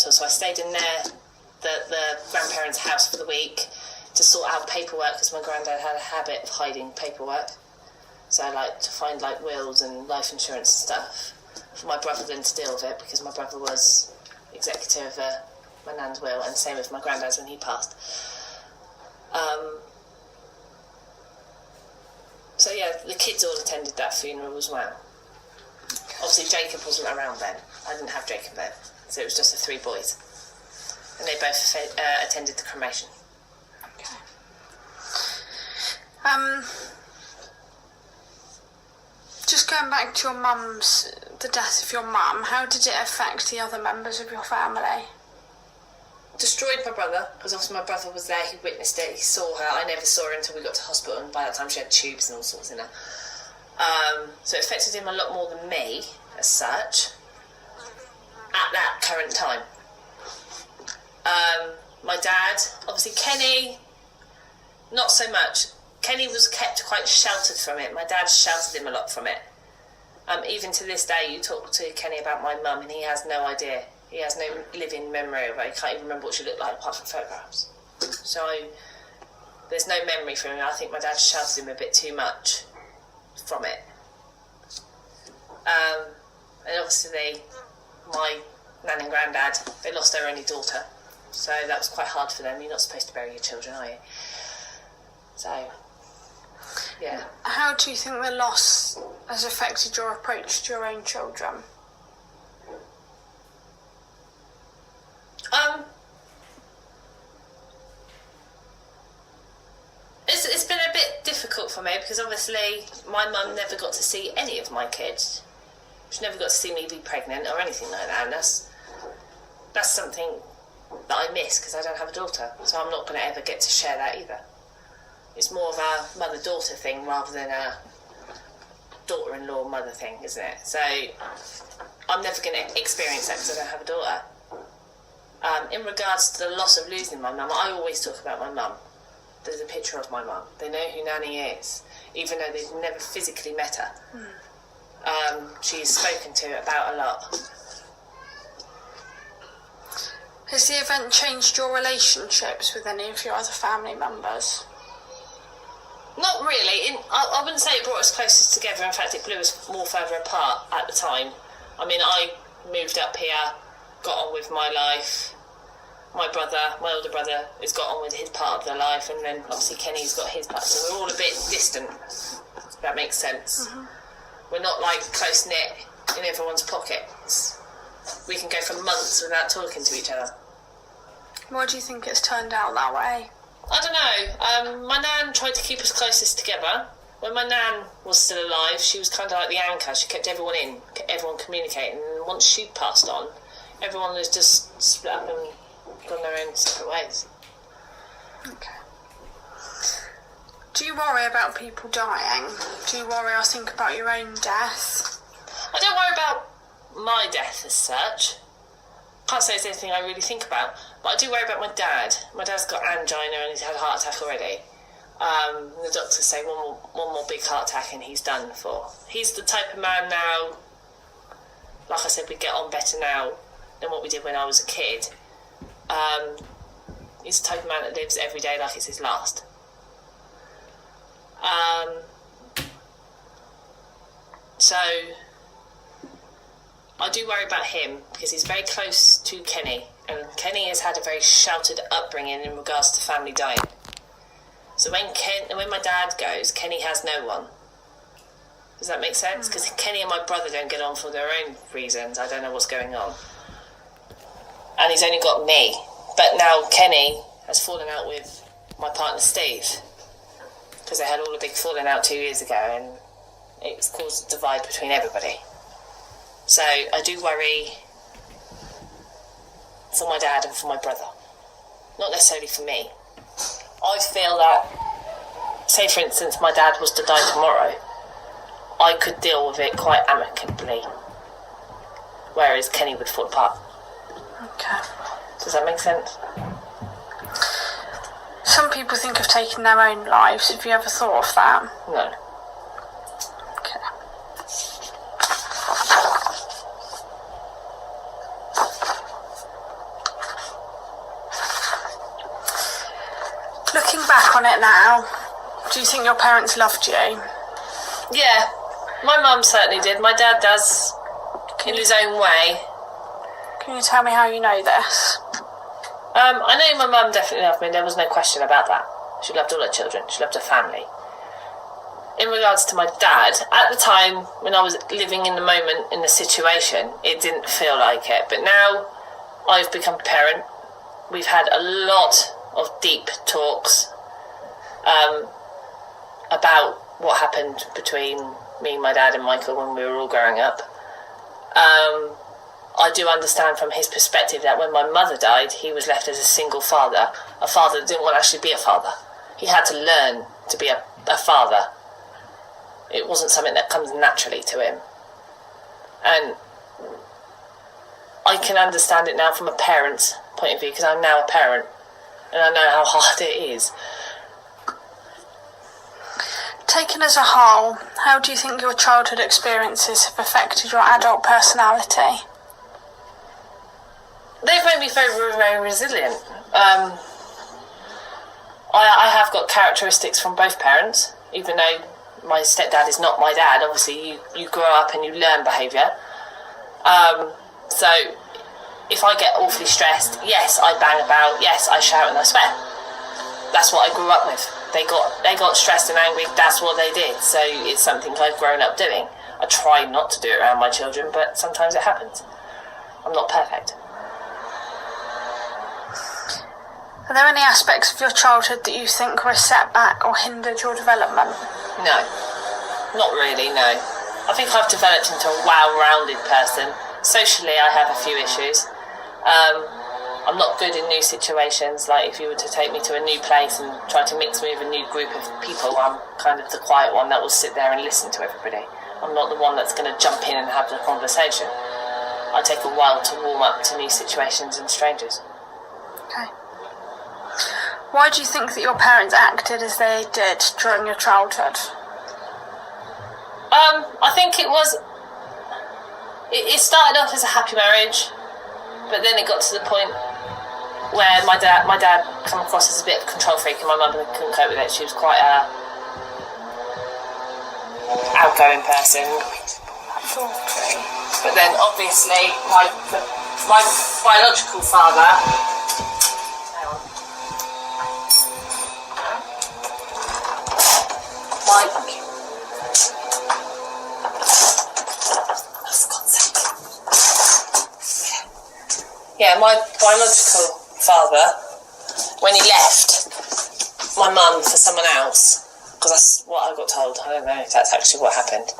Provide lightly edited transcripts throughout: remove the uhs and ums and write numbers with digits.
hospital, so I stayed in the grandparents' house for the week to sort out paperwork, because my granddad had a habit of hiding paperwork. So I like to find like wills and life insurance and stuff for my brother then to deal with it, because my brother was executor of my nan's will, and same with my granddad's when he passed. So yeah, the kids all attended that funeral as well. Obviously Jacob wasn't around then. I didn't have Jacob then, so it was just the 3 boys. And they both attended the cremation. Okay. Just going back to the death of your mum, how did it affect the other members of your family? Destroyed my brother, because obviously my brother was there, he witnessed it, he saw her. I never saw her until we got to hospital, and by that time she had tubes and all sorts in her. So it affected him a lot more than me, as such, at that current time. My dad, obviously Kenny, not so much. Kenny was kept quite sheltered from it. My dad sheltered him a lot from it. Even to this day, you talk to Kenny about my mum and he has no idea. He has no living memory of her. He can't even remember what she looked like apart from photographs. So there's no memory from him. I think my dad sheltered him a bit too much from it. And obviously my nan and granddad, they lost their only daughter. So that was quite hard for them. You're not supposed to bury your children, are you? So, yeah. How do you think the loss has affected your approach to your own children? It's been a bit difficult for me, because obviously my mum never got to see any of my kids. She never got to see me be pregnant or anything like that, and that's something that I miss, because I don't have a daughter, so I'm not going to ever get to share that either. It's more of a mother-daughter thing rather than a daughter-in-law mother thing, isn't it? So I'm never going to experience that because I don't have a daughter. In regards to the loss of losing my mum, I always talk about my mum. There's a picture of my mum. They know who Nanny is, even though they've never physically met her. She's spoken to about a lot. Has the event changed your relationships with any of your other family members? Not really. I wouldn't say it brought us closer together. In fact, it blew us more further apart at the time. I mean, I moved up here, got on with my life. My older brother, has got on with his part of their life, and then obviously Kenny's got his part. So we're all a bit distant, if that makes sense. Mm-hmm. We're not like close-knit in everyone's pockets. We can go for months without talking to each other. Why do you think it's turned out that way? I don't know. My nan tried to keep us closest together. When my nan was still alive, she was kind of like the anchor. She kept everyone in, kept everyone communicating. And once she passed on, everyone was just split up and gone their own separate ways. Okay. Do you worry about people dying? Do you worry or think about your own death? I don't worry about my death as such. Can't say it's anything I really think about, but I do worry about my dad. My dad's got angina and he's had a heart attack already. The doctors say one more big heart attack and he's done for. He's the type of man now, like I said, we get on better now than what we did when I was a kid. He's the type of man that lives every day like it's his last. So I do worry about him because he's very close to Kenny, and Kenny has had a very sheltered upbringing in regards to family dying. So when my dad goes, Kenny has no one. Does that make sense? Because Kenny and my brother don't get on for their own reasons. I don't know what's going on. And he's only got me. But now Kenny has fallen out with my partner Steve, because they had all a big falling out 2 years ago, and it's caused a divide between everybody. So I do worry for my dad and for my brother. Not necessarily for me. I feel that, say for instance my dad was to die tomorrow, I could deal with it quite amicably, whereas Kenny would fall apart. Okay. Does that make sense? Some people think of taking their own lives. Have you ever thought of that? No. Okay. Looking back on it now, do you think your parents loved you? Yeah, my mum certainly did. My dad does, in his own way. Can you tell me how you know this? I know my mum definitely loved me. There was no question about that. She loved all her children. She loved her family. In regards to my dad, at the time when I was living in the moment in the situation, it didn't feel like it. But now I've become a parent. We've had a lot of deep talks about what happened between me, my dad and Michael when we were all growing up. I do understand from his perspective that when my mother died, he was left as a single father, a father that didn't want to actually be a father. He had to learn to be a father. It wasn't something that comes naturally to him. And I can understand it now from a parent's point of view, because I'm now a parent, and I know how hard it is. Taken as a whole, how do you think your childhood experiences have affected your adult personality? They've made me very, very resilient. I have got characteristics from both parents, even though my stepdad is not my dad. Obviously, you grow up and you learn behaviour. So, if I get awfully stressed, yes, I bang about, yes, I shout and I swear. That's what I grew up with. They got stressed and angry, that's what they did. So, it's something I've grown up doing. I try not to do it around my children, but sometimes it happens. I'm not perfect. Are there any aspects of your childhood that you think were a setback or hindered your development? No, not really, no. I think I've developed into a well-rounded person. Socially, I have a few issues. I'm not good in new situations. Like if you were to take me to a new place and try to mix me with a new group of people, I'm kind of the quiet one that will sit there and listen to everybody. I'm not the one that's going to jump in and have the conversation. I take a while to warm up to new situations and strangers. Okay. Why do you think that your parents acted as they did during your childhood? I think it started off as a happy marriage, but then it got to the point where my dad came across as a bit of a control freak, and my mum couldn't cope with it. She was quite a outgoing person. But then obviously my biological father, my biological father, when he left my mum for someone else, because that's what I got told, I don't know if that's actually what happened,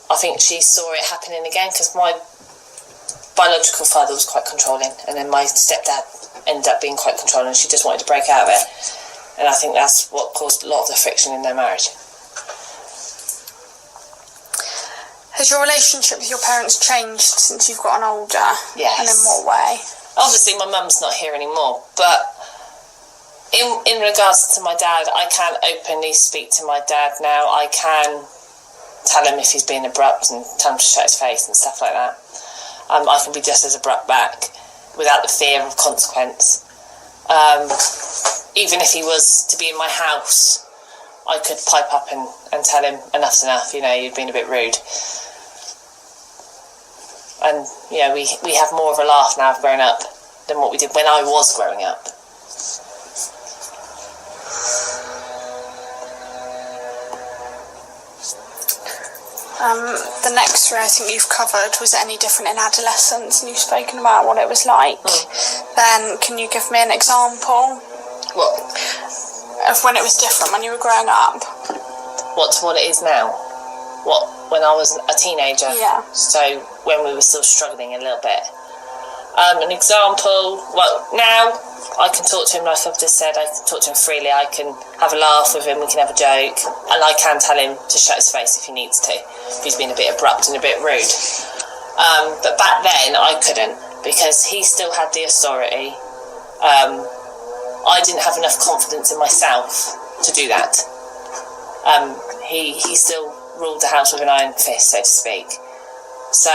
I think she saw it happening again, because my biological father was quite controlling, and then my stepdad ended up being quite controlling, and she just wanted to break out of it, and I think that's what caused a lot of the friction in their marriage. Has your relationship with your parents changed since you've gotten older? Yes. And in what way? Obviously my mum's not here anymore, but in regards to my dad, I can openly speak to my dad now. I can tell him if he's being abrupt and tell him to shut his face and stuff like that. I can be just as abrupt back without the fear of consequence. Even if he was to be in my house, I could pipe up and tell him enough's enough, you've been a bit rude. And, we have more of a laugh now I've grown up than what we did when I was growing up. The next three I think you've covered was any different in adolescence, and you've spoken about what it was like. Then can you give me an example? What? Of when it was different when you were growing up? What it is now? When I was a teenager? Yeah. So when we were still struggling a little bit. An example, now I can talk to him like I've just said. I can talk to him freely. I can have a laugh with him. We can have a joke. And I can tell him to shut his face if he needs to, if he's been a bit abrupt and a bit rude. But back then I couldn't, because he still had the authority. I didn't have enough confidence in myself to do that. He still ruled the house with an iron fist, so to speak. So